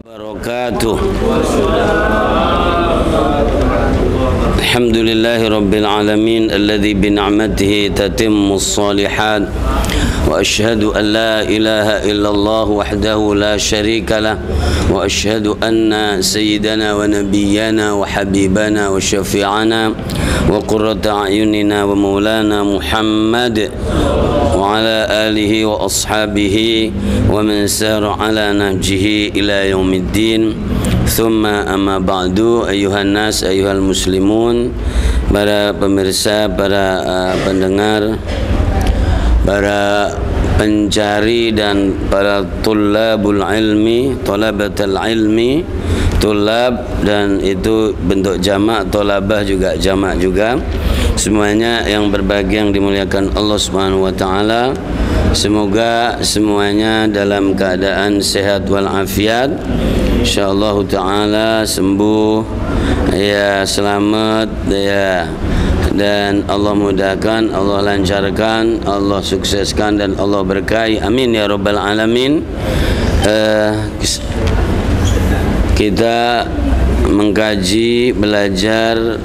wabarakatuh. Alhamdulillahi rabbil alamin alladzi bi ni'matihi tatimmu shalihat wa asyhadu an la ilaha illallah wahdahu la syarika lah wa asyhadu anna sayyidana wa nabiyyana wa habibana wa syafi'ana wa qurrata a'yunina wa maulana Muhammad wa ala alihi wa ashabihi wa man sara ala nahjihi ila yaumiddin. Thumma amma ba'du, ayyuhan nas, ayyuhal muslimun, para pemirsa, para pendengar, para pencari dan para tulabul ilmi, talabatul ilmi, tulab, dan itu bentuk jamak, tolabah juga jamak juga. Semuanya yang berbahagia, yang dimuliakan Allah Subhanahu wa taala. Semoga semuanya dalam keadaan sehat walafiat, insyaallah taala sembuh, ya, selamat, ya, dan Allah mudahkan, Allah lancarkan, Allah sukseskan, dan Allah berkahi, amin ya rabbal alamin. Kita mengkaji, belajar,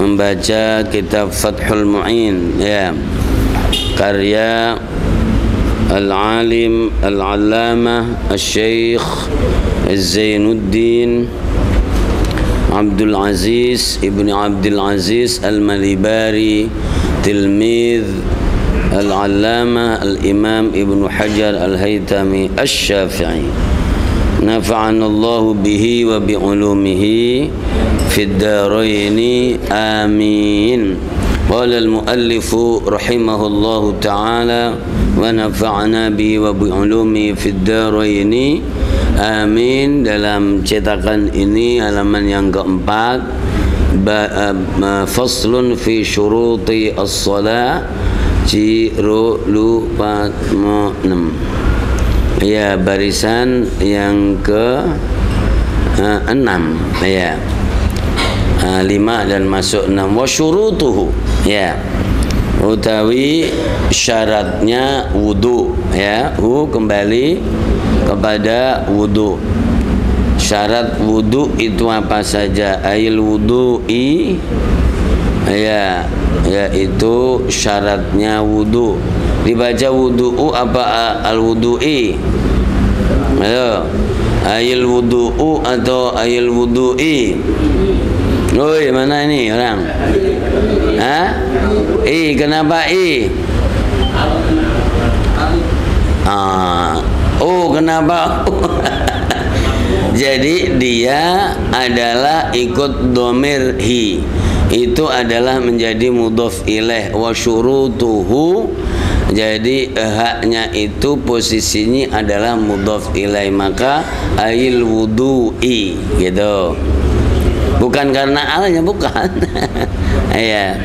membaca kitab Fathul Mu'in, ya, karya Al-Alim Al-Allamah Al-Syeikh Zainuddin Abdul Aziz Ibn Abdul Aziz Al-Malibari, tilmidh Al-Allamah Al-Imam Ibn Hajar Al-Haytami Al-Syafi'i. Nafa'ana Allahu bihi wa bi'ulumihi fid daraini, amin. Qala al-muallifu rahimahullahu ta'ala wa nafa'ana bihi wa bi'ulumihi fid daraini, amin. Dalam cetakan ini halaman yang keempat, faslun fi syuruti as-salah, lupa 6, ya, barisan yang ke 6, ya, 5 dan masuk 6. Wa syurutuhu, ya, utawi syaratnya wudu, ya, kembali kepada wudu. Syarat wudu itu apa saja? Ail wudu'i, ya, yaitu syaratnya wudu. Dibaca wudu'u apa al wudu'i? Ayo, ail wudu'u atau ail wudu'i? Oi, mana ini orang? Hah? Kenapa kenapa? Jadi dia adalah ikut domir hi, itu adalah menjadi mudhof ilaih. Wa syurutuhu, jadi haknya itu posisinya adalah mudhof ilaih, maka ail wudu'i, gitu. Bukan karena alanya, bukan. Ya.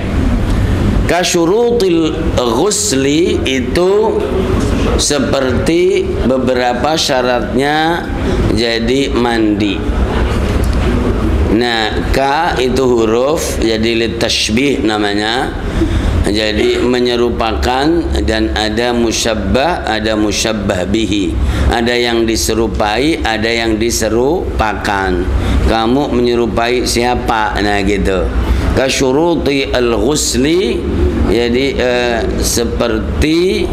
Kasyurutil ghusli, itu seperti beberapa syaratnya jadi mandi. Nah, ka itu huruf, jadi litashbih namanya, jadi menyerupakan, dan ada musyabbah, ada musyabbah bihi, ada yang diserupai, ada yang diserupakan. Kamu menyerupai siapa? Nah, gitu. Kasyuruti al-ghusli, jadi seperti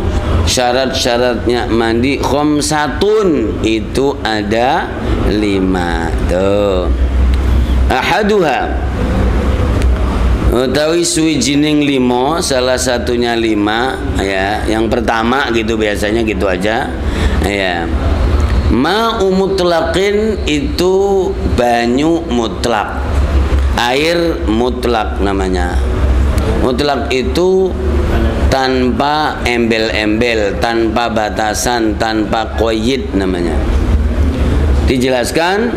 syarat-syaratnya mandi, khamsatun, itu ada 5. Tuh. Ahaduha, utawi suwijining 5, salah satunya 5, ya. Yang pertama gitu, biasanya gitu aja, ya. Ma'u mutlaqin, itu banyu mutlak, air mutlak namanya. Mutlak itu tanpa embel-embel, tanpa batasan, tanpa qayyid namanya. Dijelaskan,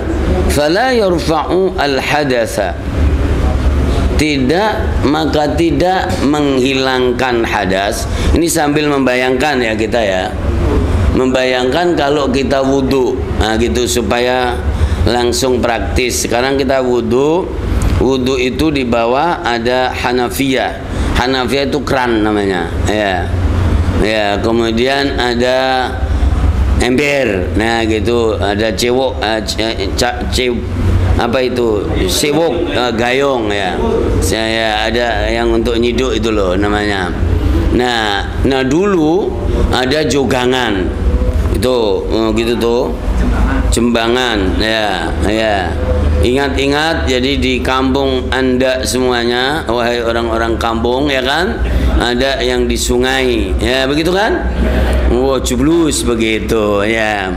fala yarfa'u al-hadatsa, tidak, maka tidak menghilangkan hadas. Ini sambil membayangkan, ya, kita, ya, membayangkan kalau kita wudu, nah, gitu, supaya langsung praktis. Sekarang kita wudu itu di bawah ada Hanafiyah. Hanafiyah itu keran namanya, ya, ya. Kemudian ada ember. Nah gitu, ada cewok, apa itu, sewok, gayung ya. Saya ada yang untuk nyiduk itu loh namanya. Nah dulu ada jogangan itu, gitu tuh, jembangan ya. Ingat-ingat, jadi di kampung Anda semuanya, wahai orang-orang kampung ya kan, ada yang di sungai ya, begitu kan? Wah, cublus begitu ya.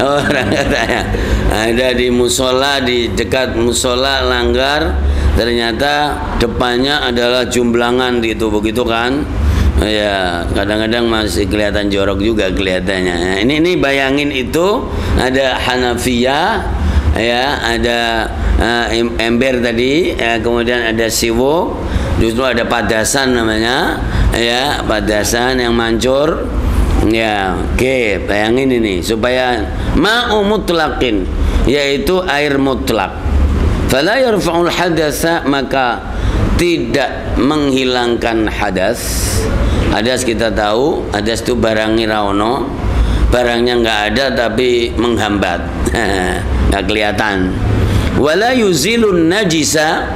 Orang katanya ada di musola, di dekat musola langgar, ternyata depannya adalah jumblangan gitu, begitu kan? Ya, kadang-kadang masih kelihatan jorok juga kelihatannya. Ini bayangin, itu ada Hanafiyah ya, ada ember tadi ya, kemudian ada siwok, justru ada padasan namanya ya, padasan yang mancur ya. Oke, bayangin ini supaya ma'u mutlaqin, yaitu air mutlak. Fala yarfa'ul hadatsa, maka tidak menghilangkan hadas. Hadas kita tahu, hadas itu barangnya raono, barangnya nggak ada tapi menghambat, nggak kelihatan. Wala yuzilun najisa,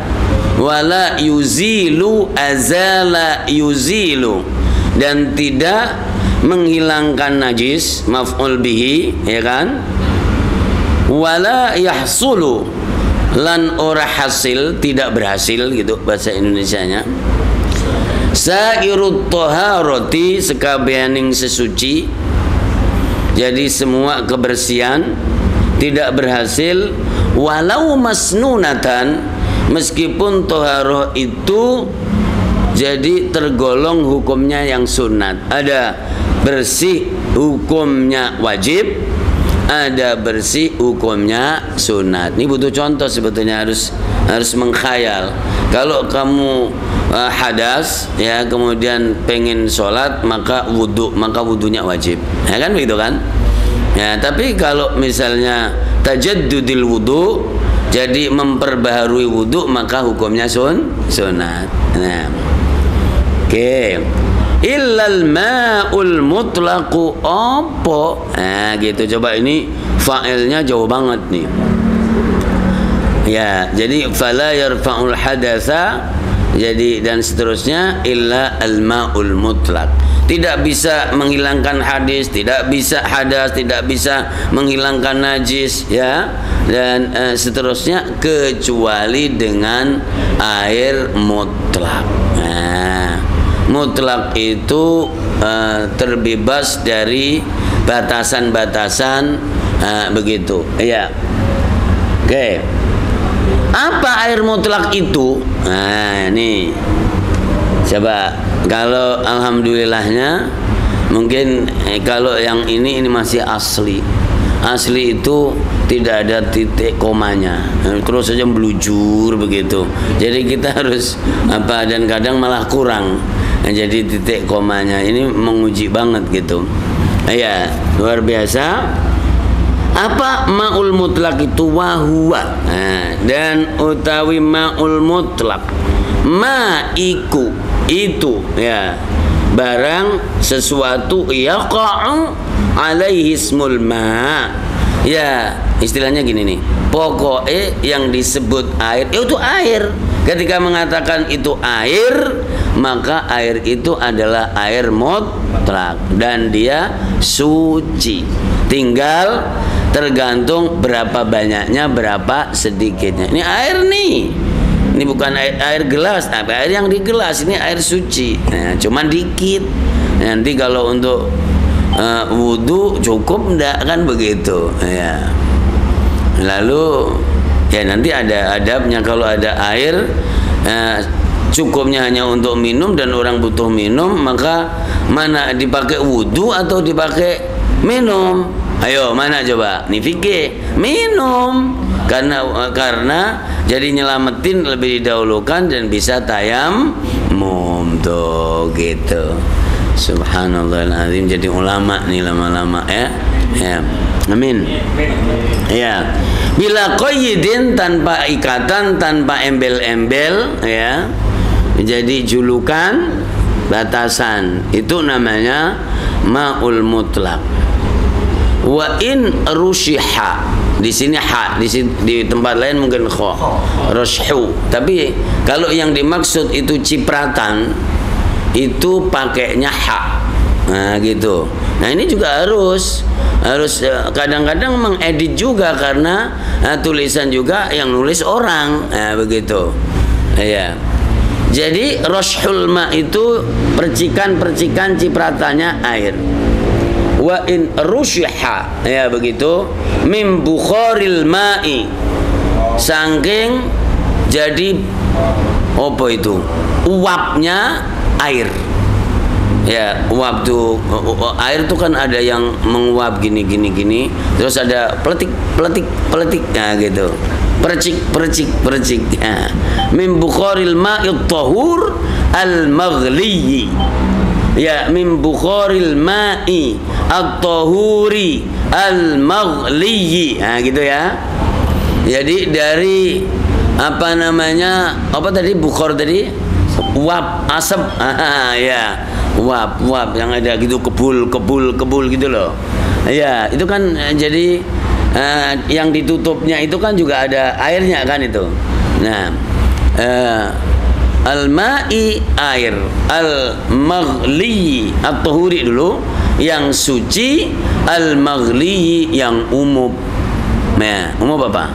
wala yuzilu azala yuzilu, dan tidak menghilangkan najis, maf'ul bihi ya kan. Wala yahsulu, lan ora hasil, tidak berhasil gitu bahasa Indonesianya. Sairut toharoti, sekabianing sesuci, jadi semua kebersihan tidak berhasil. Walau masnunatan, meskipun toharoh itu jadi tergolong hukumnya yang sunat. Ada bersih hukumnya wajib, ada bersih hukumnya sunat. Ini butuh contoh sebetulnya, harus mengkhayal. Kalau kamu hadas ya, kemudian pengen sholat, maka wudunya wajib, ya kan begitu kan ya. Tapi kalau misalnya tajaddudil wudu, jadi memperbaharui wudu, maka hukumnya sunat. Nah, oke. Illal ma'ul mutlaqu, apa? Nah gitu, coba ini fa'ilnya jauh banget nih ya. Jadi fala yarfa'ul hadatsa, jadi dan seterusnya, illa al ma'ul mutlaq, tidak bisa menghilangkan hadis, tidak bisa hadas, tidak bisa menghilangkan najis ya, dan seterusnya, kecuali dengan air mutlak. Nah, mutlak itu terbebas dari batasan-batasan begitu ya. Oke. Apa air mutlak itu? Nah, ini coba, kalau alhamdulillahnya mungkin kalau yang ini masih asli. Asli itu tidak ada titik komanya, terus saja belujur begitu. Jadi kita harus apa, dan kadang malah kurang. Nah, jadi titik komanya ini menguji banget gitu. Ya, luar biasa. Apa ma'ul mutlak itu? Wahuwa, nah, dan utawi ma'ul mutlak, ma'iku itu ya, barang sesuatu yaqa'u alaihi ismul ma' ya, istilahnya gini nih, pokoknya yang disebut air itu air. Ketika mengatakan itu air, maka air itu adalah air mutlak dan dia suci. Tinggal tergantung berapa banyaknya, berapa sedikitnya. Ini air nih, ini bukan air gelas, tapi air yang di gelas ini air suci. Nah, cuman dikit. Nanti kalau untuk wudu cukup enggak, kan begitu ya. Lalu ya nanti ada adabnya. Kalau ada air cukupnya hanya untuk minum dan orang butuh minum, maka mana dipakai wudu atau dipakai minum? Ayo, mana coba? Nih fikih, minum. Karena jadi nyelamatin lebih didahulukan dan bisa tayamum tuh gitu. Subhanallahirrahmanirrahim, jadi ulama nih lama-lama ya. Ya. Amin. Ya. Bila qayyidin, tanpa ikatan, tanpa embel-embel ya. Jadi julukan batasan. Itu namanya ma'ul mutlak. Wa in rushiha, di sini ha, di tempat lain mungkin kha, rushu. Tapi kalau yang dimaksud itu cipratan, itu pakainya ha. Nah gitu. Nah ini juga harus kadang-kadang mengedit juga karena tulisan juga yang nulis orang. Nah begitu. Ya. Jadi rashul ma itu percikan-percikan cipratannya air. Wa in rushiha, ya begitu, mim bukharil ma'i, saking jadi apa itu? Uapnya air. Ya, uap tuh air tuh kan ada yang menguap gini, terus ada peletik, nah gitu. Percik. Ya. Min bukharil ma'id tahur al-maghliyi. Ya, min bukharil ma'i at-tahuri al-maghliyi. Nah, gitu ya. Jadi dari apa namanya? Apa tadi bukhar tadi? Uap, asap. Ya. Uap yang ada gitu, kebul gitu loh. Ya, itu kan jadi yang ditutupnya itu kan juga ada airnya kan itu. Nah, al-ma'i air, al-maghli at-tahuri dulu yang suci, al-maghli yang umum. Nah, umum apa?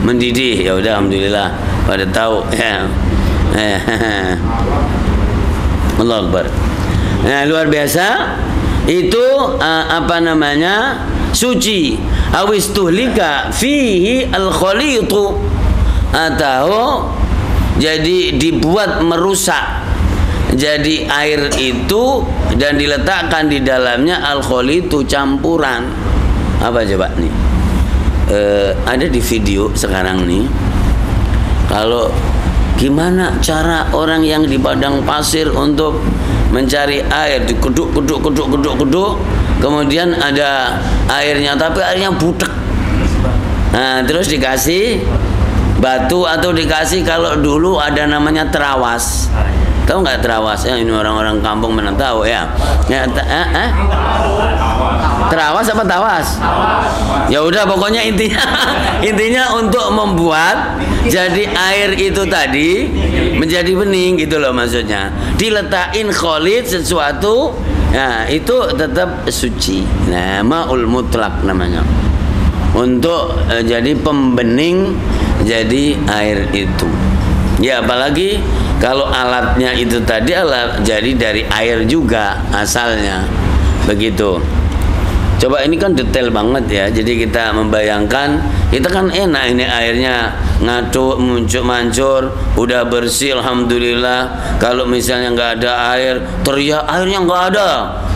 Mendidih. Ya udah, alhamdulillah pada tahu ya. Allah Akbar. Nah, luar biasa. Itu apa namanya? Suci. Awistuhlika fihi al-khalitu, atau jadi dibuat merusak. Jadi air itu dan diletakkan di dalamnya al-khalitu, campuran. Apa coba nih? Ada di video sekarang nih. Kalau gimana cara orang yang di padang pasir untuk mencari air, dikeduk, kemudian ada airnya, tapi airnya butek. Nah, terus dikasih batu atau dikasih, kalau dulu ada namanya terawas. Tahu nggak terawas? Ya, ini orang-orang kampung mana tahu ya. Terawas apa tawas? Ya udah, pokoknya intinya untuk membuat jadi air itu tadi menjadi bening gitu loh maksudnya. Diletakin khalid sesuatu, nah itu tetap suci. Nah, ma'ul mutlak namanya. Untuk jadi pembening jadi air itu. Ya, apalagi kalau alatnya itu tadi jadi dari air juga asalnya. Begitu. Coba ini kan detail banget ya. Jadi kita membayangkan, kita kan enak ini airnya ngaduk, mancur, udah bersih alhamdulillah. Kalau misalnya nggak ada air, teriak airnya nggak ada.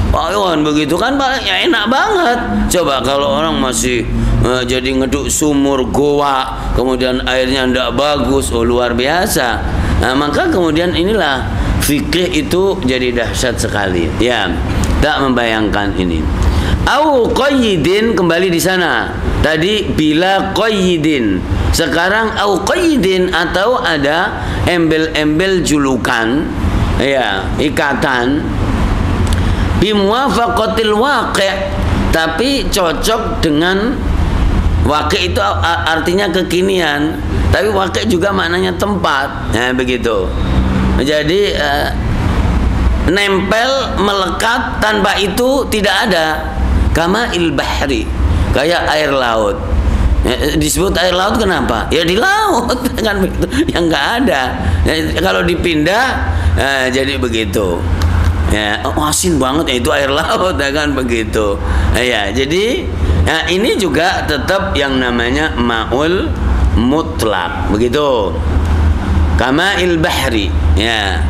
Pak begitu kan ya enak banget. Coba kalau orang masih jadi ngeduk sumur goa, kemudian airnya ndak bagus, luar biasa. Nah, maka kemudian inilah fikih itu jadi dahsyat sekali. Ya, tak membayangkan ini. Au qayyidin, kembali di sana. Tadi bila qayyidin. Sekarang au qayyidin, atau ada embel-embel julukan, ya, ikatan bimuwafaqatil waqi', tapi cocok dengan waqi' itu artinya kekinian, tapi waqi' juga maknanya tempat. Nah, begitu. Jadi nempel, melekat, tanpa itu tidak ada. Kama il bahri, kayak air laut. Disebut air laut kenapa? Ya di laut kan begitu, yang nggak ada. Kalau dipindah jadi begitu. Ya, asin banget ya itu air laut ya kan begitu. Ya, jadi ini juga tetap yang namanya ma'ul mutlak, begitu. Kama il bahri, ya,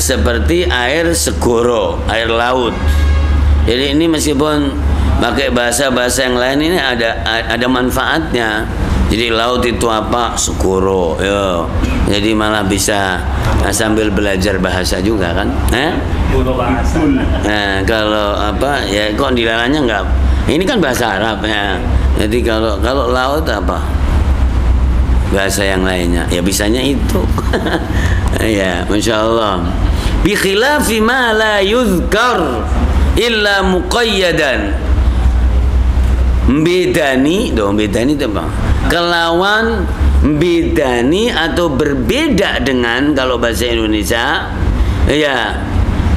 seperti air segoro, air laut. Jadi ini meskipun pakai bahasa-bahasa yang lain, ini ada manfaatnya. Jadi laut itu apa? Segoro. Yo. Jadi malah bisa sambil belajar bahasa juga kan? Nah, kalau apa ya, kok dilarangnya enggak? Ini kan bahasa Arab ya. Jadi kalau laut apa? Bahasa yang lainnya. Ya bisanya itu. Ya, Masya Allah. bi khilafi ma la yuzkar illa muqayyadan. Bedani itu apa? Kelawan bedani atau berbeda dengan, kalau bahasa Indonesia ya,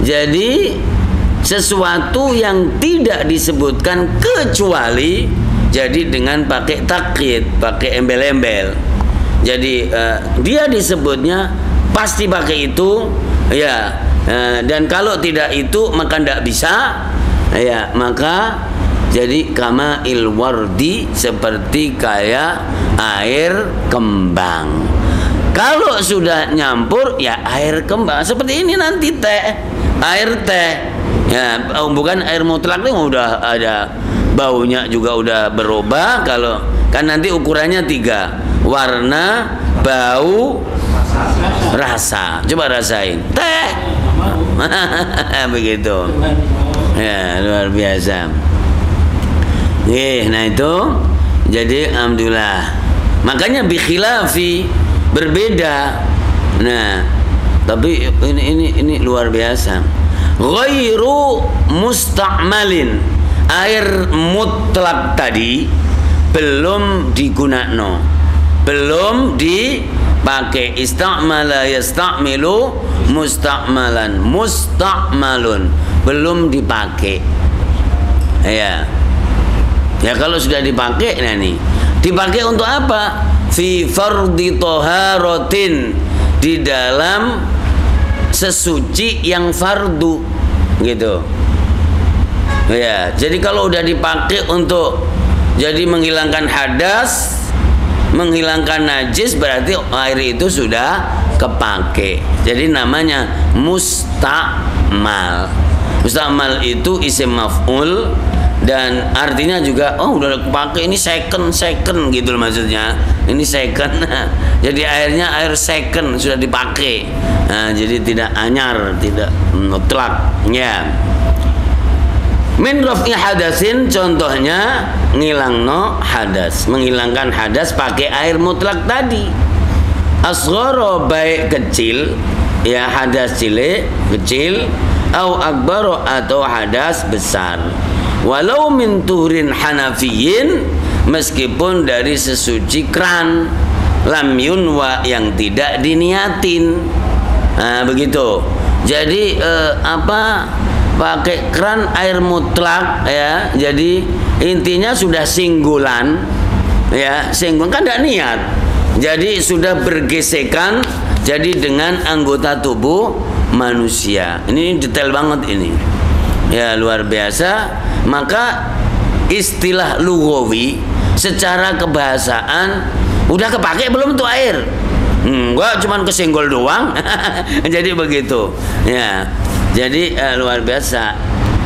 jadi sesuatu yang tidak disebutkan kecuali, jadi dengan pakai takyid, pakai embel-embel. Jadi dia disebutnya pasti pakai itu ya, dan kalau tidak itu maka tidak bisa ya, maka jadi kama ilwardi, seperti kayak air kembang. Kalau sudah nyampur ya air kembang, seperti ini nanti teh, air teh ya, bukan air mutlak nih, udah ada baunya juga udah berubah. Kalau kan nanti ukurannya 3, warna, bau, rasa. Coba rasain teh. Begitu ya, luar biasa. Nah itu, jadi alhamdulillah. Makanya bikhilafi, berbeda. Nah, tapi ini luar biasa. Ghairu musta'malin, air mutlak tadi belum digunakan, belum dipakai. Istamala yasta'milu musta'malan, musta'malun, belum dipakai ya. Ya kalau sudah dipakai, nah nih, dipakai untuk apa? Fi fardhi thaharatin, di dalam sesuci yang fardu, gitu. Ya, jadi kalau udah dipakai untuk jadi menghilangkan hadas, menghilangkan najis, berarti air itu sudah kepake. Jadi namanya musta'mal. Musta'mal itu isim maf'ul, dan artinya juga udah kepake, ini second gitu loh maksudnya. Ini second. Jadi airnya air second, sudah dipakai. Nah, jadi tidak anyar, tidak mutlak ya. Min raf'i hadasin, contohnya ngilangno hadas, menghilangkan hadas pakai air mutlak tadi. Asghara, baik kecil ya, hadas cilik kecil, au akbaro, atau hadas besar. Walau min tuhrin hanafiyin, meskipun dari sesuci kran, lam yunwa, yang tidak diniatin. Nah begitu. Jadi pakai kran air mutlak ya, jadi intinya sudah singgulan ya, singgulan kan tidak niat, jadi sudah bergesekan jadi dengan anggota tubuh manusia. Ini detail banget ini ya, luar biasa. Maka istilah lugawi secara kebahasaan udah kepake belum tuh air? Enggak, cuman kesenggol doang. Jadi begitu ya. Jadi luar biasa.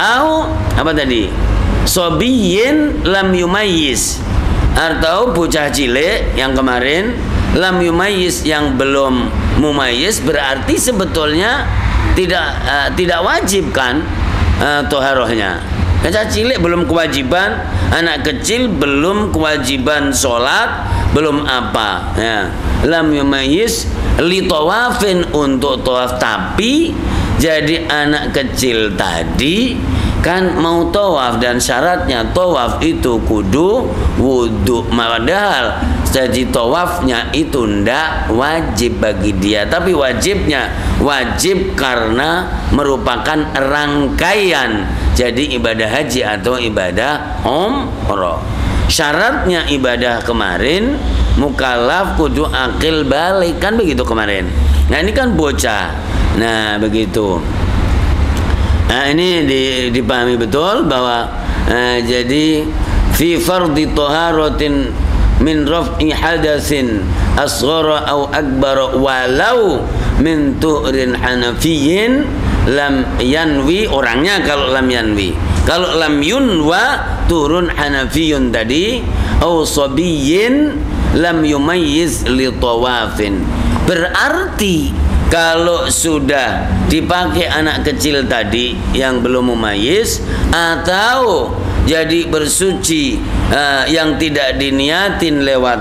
Au apa tadi? Sobiyin lam yumayyiz, atau bocah cilik yang kemarin, lam yumayyiz, yang belum mumayyiz, berarti sebetulnya tidak wajib kan toharohnya. Bocah cilik belum kewajiban, anak kecil belum kewajiban sholat, belum apa ya. Lam yumayyiz li tawafin, untuk tawaf. Tapi jadi anak kecil tadi kan mau tawaf, dan syaratnya tawaf itu kudu wudu, padahal jadi tawafnya itu ndak wajib bagi dia, tapi wajibnya wajib karena merupakan rangkaian jadi ibadah haji atau ibadah umrah. Syaratnya ibadah kemarin mukallaf kudu akil balik, kan begitu kemarin. Nah ini kan bocah. Nah begitu. Nah ini dipahami betul bahwa jadi fi fardhi taharatin min raf'i hadatsin asghara au akbar walau min tu'rin hanafiyyin lam yanwi, orangnya kalau lam yanwi. Kalau lam yunwa turun hanafiyun tadi, au sabiyyin lam yumayyiz li tawafin. Berarti kalau sudah dipakai anak kecil tadi yang belum mumayyiz, atau jadi bersuci yang tidak diniatin lewat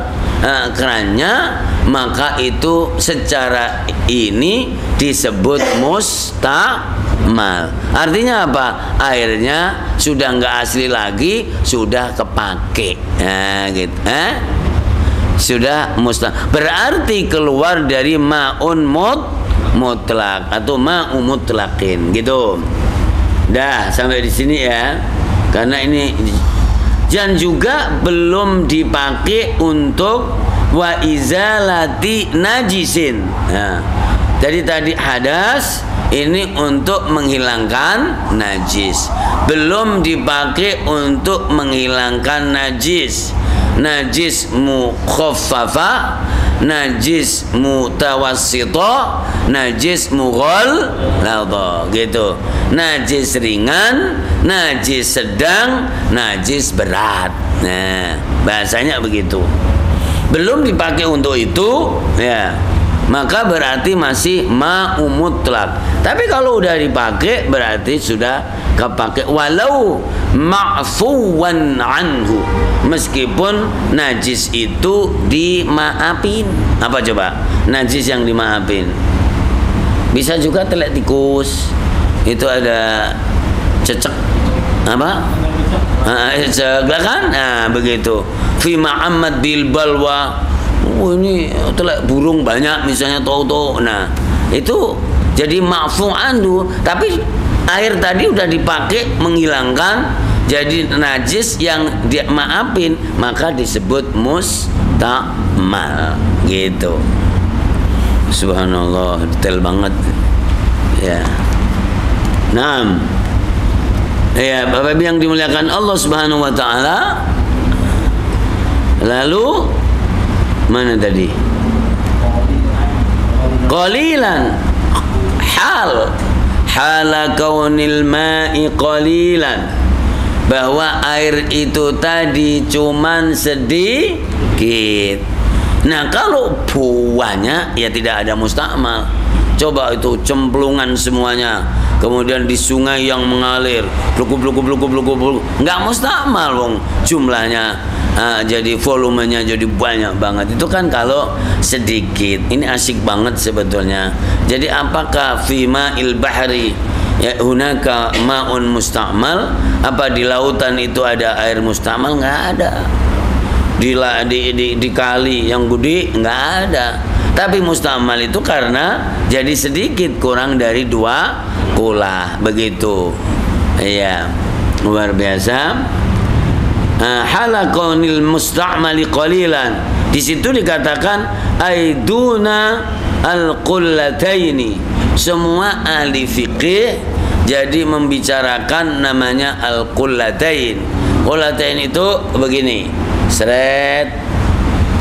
kerannya, maka itu secara ini disebut mustamal. Artinya apa? Airnya sudah nggak asli lagi, sudah kepake. Nah, gitu. Sudah berarti keluar dari ma'un mutlak atau ma'u mutlaqin gitu. Dah sampai di sini ya. Karena ini dan juga belum dipakai untuk wa izalati najisin. Nah, jadi tadi hadas ini untuk menghilangkan najis. Belum dipakai untuk menghilangkan najis. Najis mukhaffafa, najis mutawassita, najis mughalladha gitu. Najis ringan, najis sedang, najis berat. Nah, bahasanya begitu. Belum dipakai untuk itu, ya, maka berarti masih ma'u mutlak. Tapi kalau udah dipakai berarti sudah kepake walau ma'fuwan anhu, meskipun najis itu dimaafin. Apa coba? Najis yang dimaafin. Bisa juga telek tikus. Itu ada cecek apa? Kan? Nah, begitu. Fi ma'amad bil balwa. Oh, ini telek burung banyak misalnya tahu-tahu. Nah, itu jadi ma'fu anhu, tapi air tadi udah dipakai menghilangkan jadi najis yang dia maafin, maka disebut mustamal gitu. Subhanallah, detail banget ya. Naam. Ya, Bapak Ibu yang dimuliakan Allah Subhanahu wa taala. Lalu mana tadi? Qalilan hala kaunil ma'i qalilan, bahwa air itu tadi cuman sedikit. Nah, kalau banyak ya tidak ada mustakmal. Coba itu cemplungan semuanya, kemudian di sungai yang mengalir bluk, nggak mustakmal wong jumlahnya. Jadi volumenya jadi banyak banget. Itu kan kalau sedikit. Ini asik banget sebetulnya. Jadi apakah fi ma'il bahri ya hunaka ma'un mustakmal? Apa di lautan itu ada air mustakmal? Nggak ada. Di kali yang gede nggak ada. Tapi mustakmal itu karena jadi sedikit, kurang dari 2 kula begitu. Iya, luar biasa. Hala kaunil mustamali qalilan, di situ dikatakan aiduna al-qullataini. Semua ahli fikih jadi membicarakan namanya al-qullatain. Qullatain itu begini, seret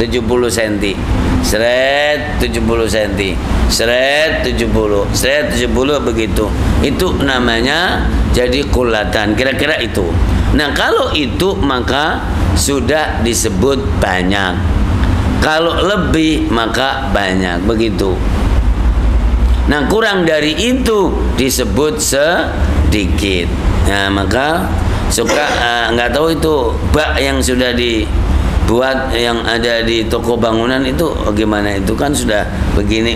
70 cm, seret 70 cm, seret 70, seret 70 begitu. Itu namanya jadi qullatan, kira-kira itu. Nah, kalau itu maka sudah disebut banyak. Kalau lebih maka banyak, begitu. Nah, kurang dari itu disebut sedikit. Nah, maka suka nggak tahu itu bak yang sudah dibuat yang ada di toko bangunan itu gimana, itu kan sudah begini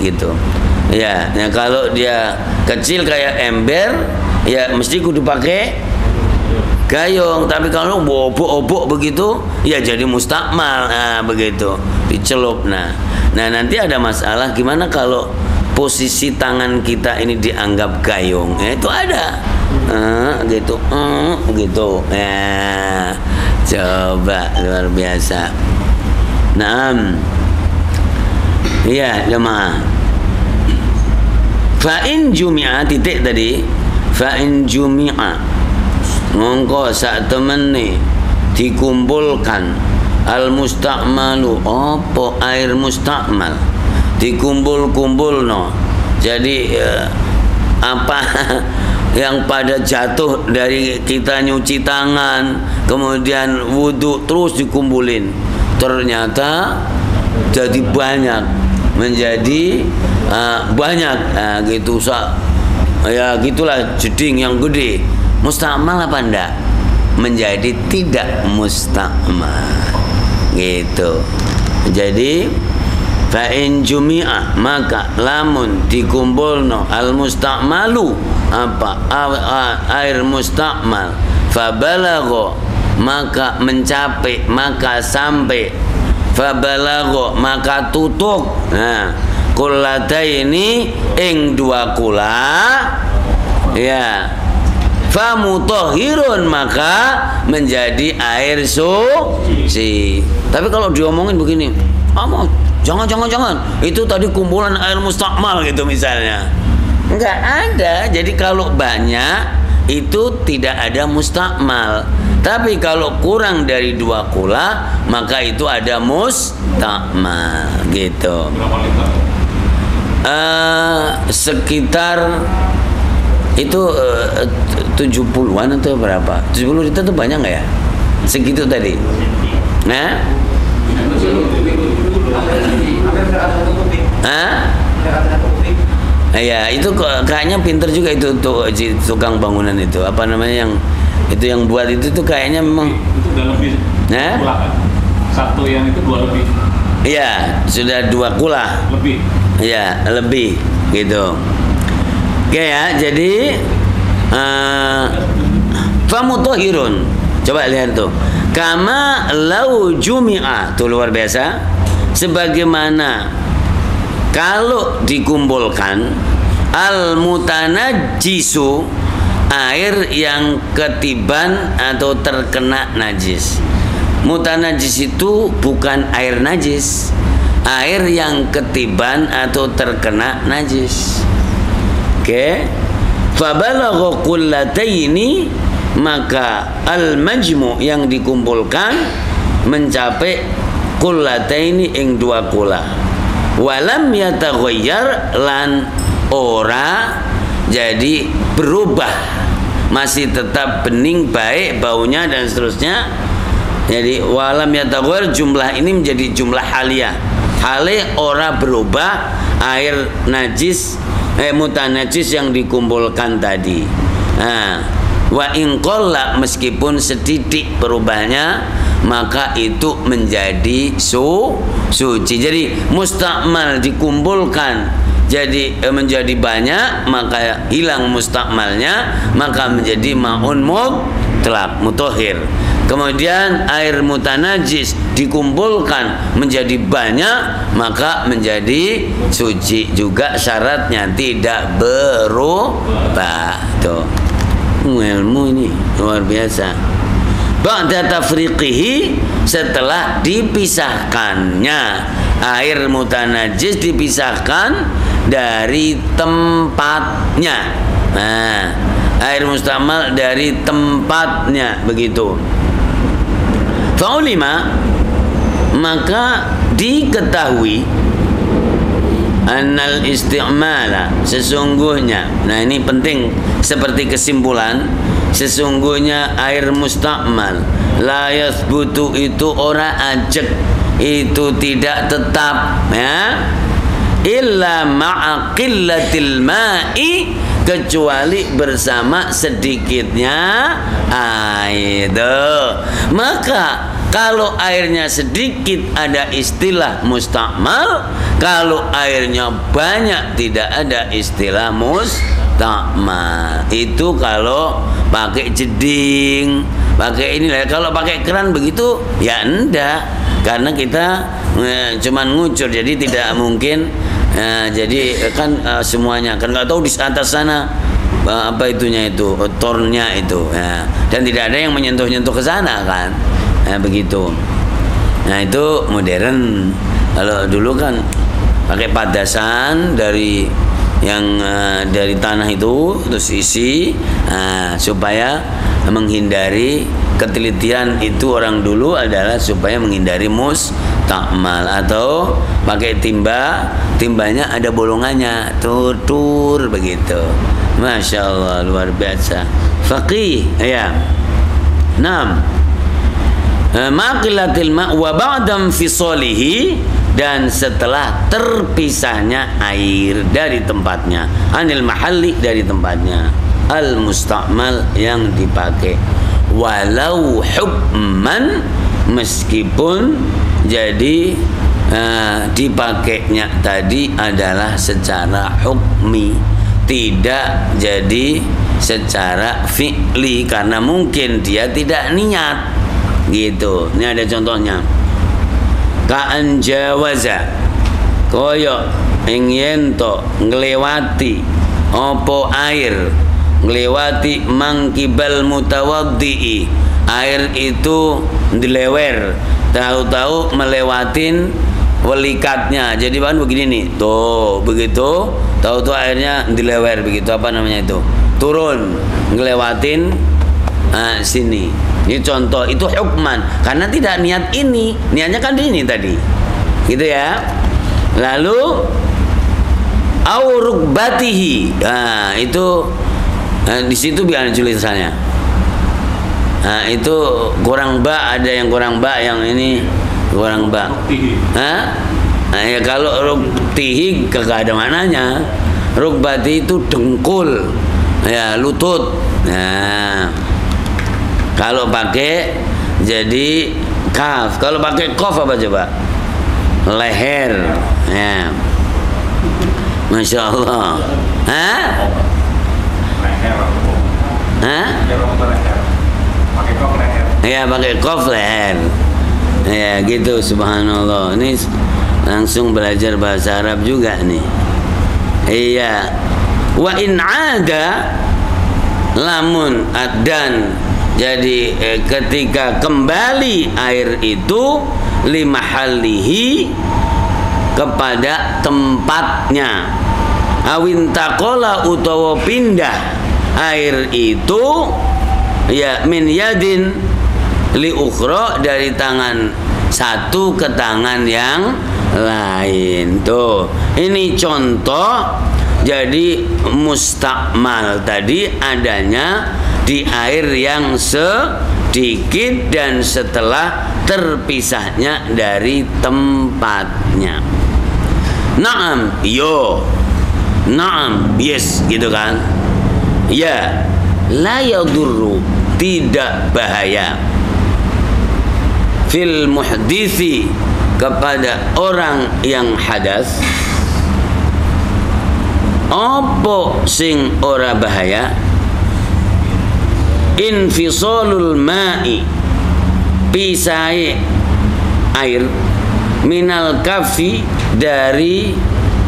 gitu. Ya, nah kalau dia kecil kayak ember ya mesti kudu pakai gayung, tapi kalau obok-obok begitu ya jadi mustakmal. Nah, begitu dicelup. Nah nanti ada masalah gimana kalau posisi tangan kita ini dianggap gayung. Itu ada gitu gitu ya. Coba, luar biasa. Naam. Iya, jemaah. Fa in jumi'a, titik tadi. Fa in jumi'a, mongko sak temene dikumpulkan al mustakmalu, apa air mustakmal dikumpul-kumpulno. Jadi apa yang pada jatuh dari kita nyuci tangan kemudian wudhu terus dikumpulin, ternyata jadi banyak, menjadi banyak gitu ya gitulah, jeding yang gede. Mustakmal apa enggak? Menjadi tidak mustakmal gitu. Jadi fa in jumi'a maka lamun dikumpulno al musta'malu apa air musta'mal fa balagha maka mencapai maka sampai fa balagha maka tutuk nah kullataini ing dua kula ya fa mutahhirun maka menjadi air suci. Tapi kalau diomongin begini jangan itu tadi kumpulan air mustakmal gitu misalnya, enggak ada. Jadi kalau banyak itu tidak ada mustakmal, tapi kalau kurang dari 2 kula maka itu ada mustakmal gitu. Sekitar itu 70-an atau berapa? 70 liter itu banyak nggak ya? Segitu tadi. Nah, ya itu kayaknya pinter juga itu tukang bangunan itu apa namanya yang buat itu tuh kayaknya memang itu udah lebih. Nah, satu yang itu 2 lebih. Iya, sudah 2 kula. Lebih. Iya, lebih gitu. Oke ya, jadi famutahhirun. Coba lihat tuh. Kama lau jumi'a, tuh luar biasa. Sebagaimana kalau dikumpulkan al mutanajjisu, air yang ketiban atau terkena najis. Mutanajjis itu bukan air najis, air yang ketiban atau terkena najis. Oke, fabalagha qullataini maka al majmu yang dikumpulkan mencapai qullataini ing 2 kula. Walam yataghayyar lan ora jadi berubah, masih tetap bening baik baunya dan seterusnya. Jadi walam yataghayyar jumlah ini menjadi jumlah haliyah. Hale ora berubah air najis mutanajis yang dikumpulkan tadi. Nah, wa in qalla meskipun sedikit berubahnya maka itu menjadi suci. Jadi mustakmal dikumpulkan jadi menjadi banyak maka hilang mustakmalnya maka menjadi ma'un mutlaq mutahhir. Kemudian air mutanajis dikumpulkan menjadi banyak maka menjadi suci juga, syaratnya tidak berubah. Tuh ilmu ini luar biasa. Ba'da tafriqihi, setelah dipisahkannya air mutanajis, dipisahkan dari tempatnya. Nah, air mustamal dari tempatnya begitu. Faulima maka diketahui annal isti'mala sesungguhnya. Nah ini penting seperti kesimpulan, sesungguhnya air mustakmal la yathbutu itu ora ajek, itu tidak tetap ya, illa ma'a qillatil ma'i, kecuali bersama sedikitnya air. Maka kalau airnya sedikit ada istilah mustakmal, kalau airnya banyak tidak ada istilah mustakmal. Itu kalau pakai jeding, pakai ini lah. Kalau pakai keran begitu ya enggak, karena kita cuman ngucur, jadi tidak mungkin. Jadi kan semuanya kan nggak tahu di atas sana apa itunya itu tornya itu ya, dan tidak ada yang menyentuh-nyentuh ke sana kan begitu. Nah itu modern. Kalau dulu kan pakai padasan dari yang dari tanah itu terus isi supaya menghindari ketelitian itu. Orang dulu adalah supaya menghindari mustakmal, atau pakai timbanya ada bolongannya, tur begitu. Masya Allah, luar biasa. Faqih ya. 6. Maqilatil ma' wa ba'dam fisalihi, dan setelah terpisahnya air dari tempatnya, anil mahalli dari tempatnya, al mustakmal yang dipakai, walau hukman meskipun jadi dipakainya tadi adalah secara hukmi, tidak jadi secara fi'li karena mungkin dia tidak niat gitu. Ini ada contohnya. Ka'an jawaza koyo ingin to ngelewati opo air, ngelewati mangkibal mutawaddi'i, air itu dilewer, tahu-tahu melewatin welikatnya. Jadi bahan begini nih, tuh begitu, tahu-tahu airnya dilewer begitu, apa namanya itu, turun ngelewatin sini. Ini contoh, itu hukman karena tidak niat ini, niatnya kan di ini tadi, gitu ya. Lalu au rukbatihi, itu di situ biar tulisannya. Itu kurang ba, ada yang kurang ba, yang ini kurang ba. Ya kalau ruktihi kagak ada mananya. Rukbati itu dengkul, ya lutut. Nah, kalau pakai jadi kaf. Kalau pakai kof apa coba? Leher. Ya. Masya Allah. Pakai kop leher. Ya pakai kof leher. Ya gitu, subhanallah. Ini langsung belajar bahasa Arab juga nih. Iya. Wa in ada lamun dan jadi ketika kembali air itu limahalihi kepada tempatnya, awin takola utawa pindah air itu ya min yadin li ukhra, dari tangan satu ke tangan yang lain. Tuh, ini contoh. Jadi mustakmal tadi adanya di air yang sedikit dan setelah terpisahnya dari tempatnya. Naam, yo. Naam, yes, gitu kan? Ya, la yadurru, tidak bahaya. Fil muhdisi, kepada orang yang hadas. Apa sing ora bahaya? Infisalul ma'i, pisai air, minal kafi, dari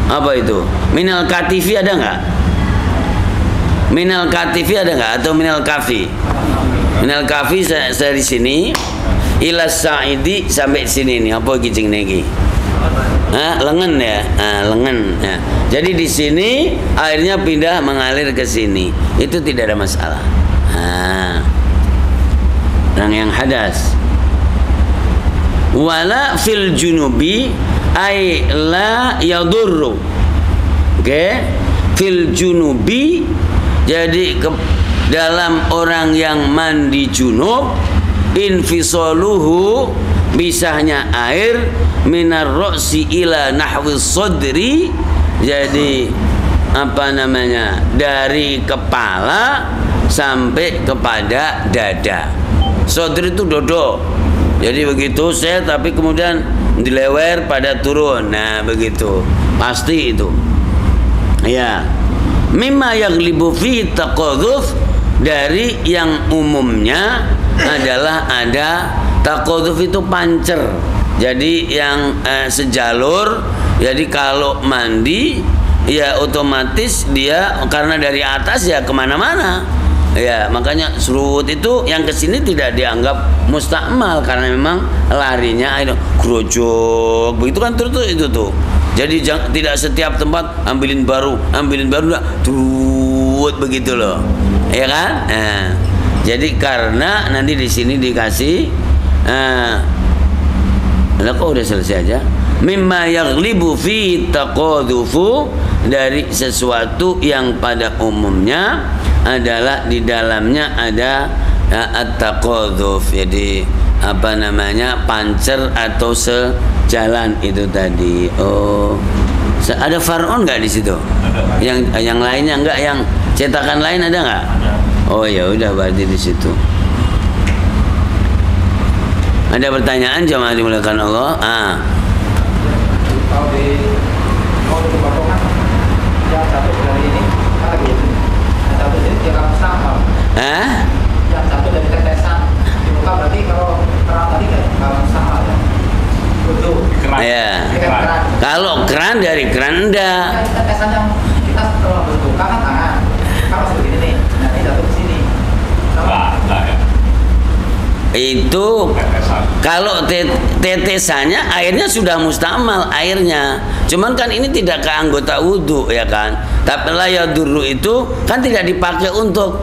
apa itu? Minal katifi ada nggak? Minal katifi ada nggak? Atau minal kafi? Minal kafi saya di sini, ilas sa'idi sampai sini nih. Apa gicing negi? Lengan ya, lengan. Ya. Jadi di sini airnya pindah mengalir ke sini, itu tidak ada masalah. Orang yang hadas. Wala fil junubi ay la yadurru. Oke, fil junubi, jadi dalam orang yang mandi junub, infisaluhu, pisahnya air, minar ro'si ila nahwi sodri, jadi apa namanya, dari kepala sampai kepada dada. Sodri itu dodo, jadi begitu saya, tapi kemudian dilewer pada turun. Nah begitu, pasti itu ya. Mimma yaglibu fi taqadzuf, dari yang umumnya adalah ada taqadzuf itu pancer, jadi yang sejalur. Jadi kalau mandi ya otomatis dia karena dari atas ya kemana-mana ya, makanya surut itu yang kesini tidak dianggap mustakmal karena memang larinya itu grojok begitu kan, terus itu tuh. Jadi tidak setiap tempat ambilin baru enggak tuh begitu loh, ya kan? Jadi karena nanti di sini dikasih lah kok udah selesai aja. Mimma yaghlibu fi taqadhufu, dari sesuatu yang pada umumnya adalah di dalamnya ada at-taqadhuf, jadi apa namanya, pancer atau sejalan itu tadi. Oh, ada far'un nggak di situ? Yang lainnya enggak, yang cetakan lain ada nggak? Oh ya udah, berarti di situ. Ada pertanyaan jemaah dimuliakan Allah? Kalau di Bako kan yang satu dari ini kan lagi yang satu ini dia kamu sama. Hah? Yang satu dari tetesan di muka berarti kalau keran tadi kan kamu sama ya. Itu Ya. keran. Kalau keran dari keran enggak. Kan tetesan yang kita setelah berbuka kan tangan. Kan masuk begini nih. Nah ini jatuh ke sini. Sama. Enggak ya. Itu Tetesan. kalau tetesannya airnya sudah mustamal airnya. Cuman kan ini tidak ke anggota wudhu ya kan. Tapi la yadurru itu kan tidak dipakai untuk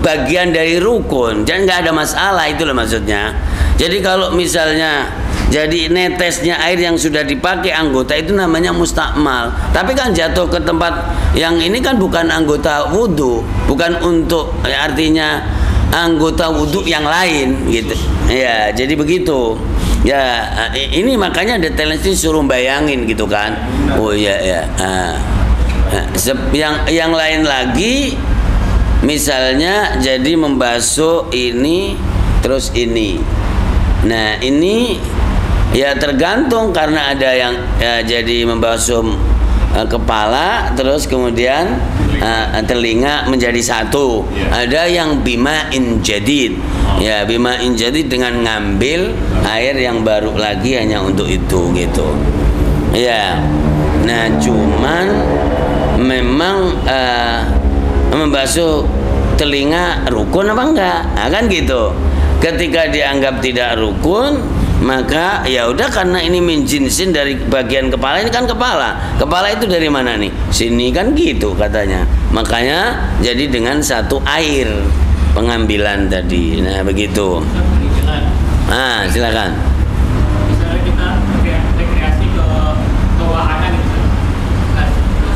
bagian dari rukun. Jadi nggak ada masalah itu loh maksudnya. Jadi kalau misalnya jadi netesnya air yang sudah dipakai anggota itu namanya mustakmal. Tapi kan jatuh ke tempat yang ini kan bukan anggota wudhu, bukan untuk artinya anggota wudhu yang lain gitu. Ya, jadi begitu. Ya, ini makanya detailnya sih suruh bayangin gitu kan. Oh iya ya. Yang lain lagi misalnya jadi membasuh ini terus ini. Nah, ini ya tergantung karena ada yang jadi membasuh kepala terus kemudian telinga menjadi satu. Ada yang bima'in jadid. Ya, bima'in jadid dengan ngambil air yang baru lagi hanya untuk itu gitu. Ya. Nah, cuman memang membasuh telinga rukun apa enggak? Nah, kan gitu. Ketika dianggap tidak rukun, maka ya udah karena ini min jinsin dari bagian kepala, ini kan kepala itu dari mana nih, sini kan gitu katanya, makanya jadi dengan satu air pengambilan tadi. Nah begitu. Silakan. Misalnya kita rekreasi ke wahana gitu, nah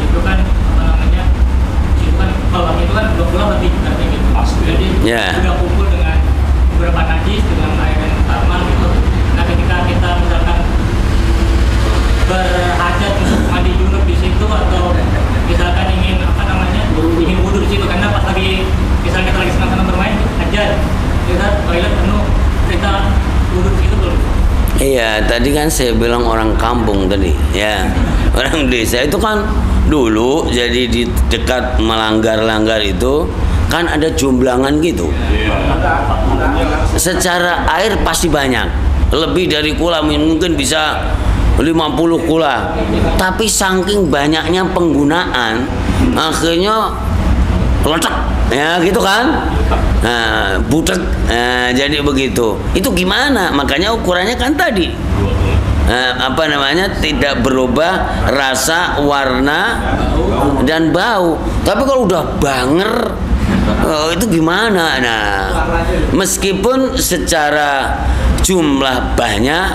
itu kan apa namanya, itu kan kalau itu kan pulang nanti gitu, jadi sudah kumpul dengan beberapa najis dengan air yang sama gitu. Nah ketika kita misalkan berhajat untuk mandi junub di situ atau misalkan ingin apa namanya ingin wudhu di situ, karena pas lagi misalnya kita lagi senang-senang bermain hajat kita toilet penuh, kita wudhu di situ belum? Iya, tadi kan saya bilang orang kampung tadi, ya orang desa itu kan dulu jadi di dekat melanggar-langgar itu kan ada jumblangan gitu. Secara air pasti banyak, lebih dari kula, mungkin bisa 50 kula. Tapi saking banyaknya penggunaan, akhirnya letak, ya gitu kan. Nah, butek, jadi begitu. Itu gimana? Makanya ukurannya kan tadi. Apa namanya, tidak berubah rasa, warna, dan bau. Tapi kalau udah banger, itu gimana? Nah, meskipun secara jumlah banyak,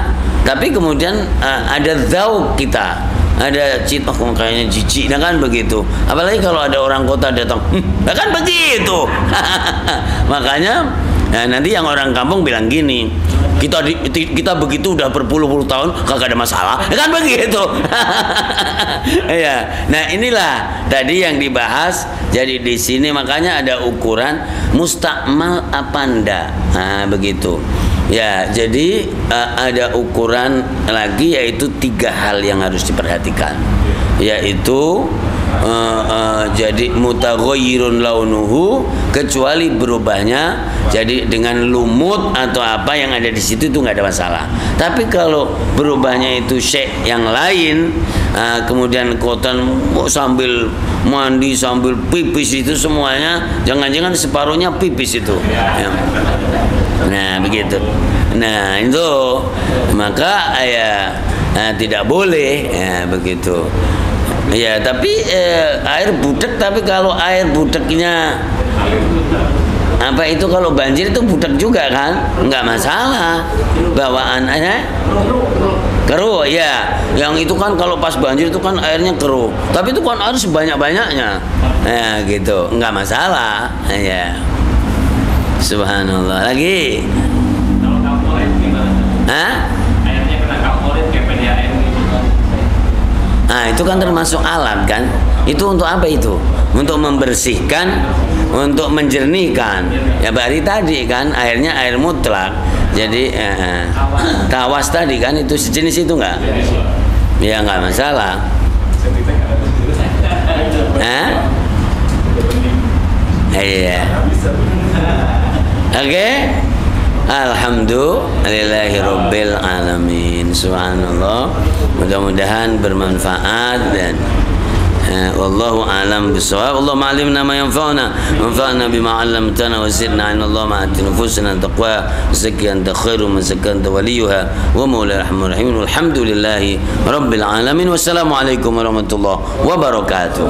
tapi kemudian ada dzauq kita, ada cita, kayaknya jijik, nah kan begitu. Apalagi kalau ada orang kota datang, nah kan begitu. Makanya nanti yang orang kampung bilang gini, kita begitu udah berpuluh-puluh tahun kagak ada masalah, kan begitu. Ya, nah inilah tadi yang dibahas. Jadi di sini makanya ada ukuran mustakmal apa ndak. Nah begitu. Ya, jadi ada ukuran lagi, yaitu 3 hal yang harus diperhatikan, yaitu jadi mutaghayyirun launuhu, kecuali berubahnya jadi dengan lumut atau apa yang ada di situ, itu nggak ada masalah. Tapi kalau berubahnya itu syek yang lain, kemudian koton sambil mandi sambil pipis, itu semuanya jangan-jangan separuhnya pipis itu, ya. Nah begitu. Nah itu maka ya tidak boleh, ya begitu. Ya, tapi air budek, tapi kalau air budeknya apa itu, kalau banjir itu budek juga kan, nggak masalah. Bawaannya keruh, ya. Yang itu kan kalau pas banjir itu kan airnya keruh, tapi itu kan harus sebanyak-banyaknya, ya gitu, nggak masalah, ya. Subhanallah. Lagi. Kalau kaporit gimana? Hah? Airnya kena kaporit kayak PDAM gitu. Nah itu kan termasuk alat kan. Itu untuk apa itu? Untuk membersihkan, untuk menjernihkan. Ya bari tadi kan airnya air mutlak. Jadi tawas tadi kan itu sejenis itu enggak? Ya nggak masalah. Iya. Oke. Alhamdulillahirabbil alamin. Subhanallah. Mudah-mudahan bermanfaat dan wallahu a'lam bissawab. Allahumma 'allimna ma yanfa'una wanfa'na bima 'allamtana wa zidna 'ilma. Allahumma ati nufusana taqwa zakki anta khairu man zakka anta waliyuha wa maulana arhamar rahimin. Walhamdulillahi rabbil alamin. Wassalamu alaikum warahmatullahi wabarakatuh.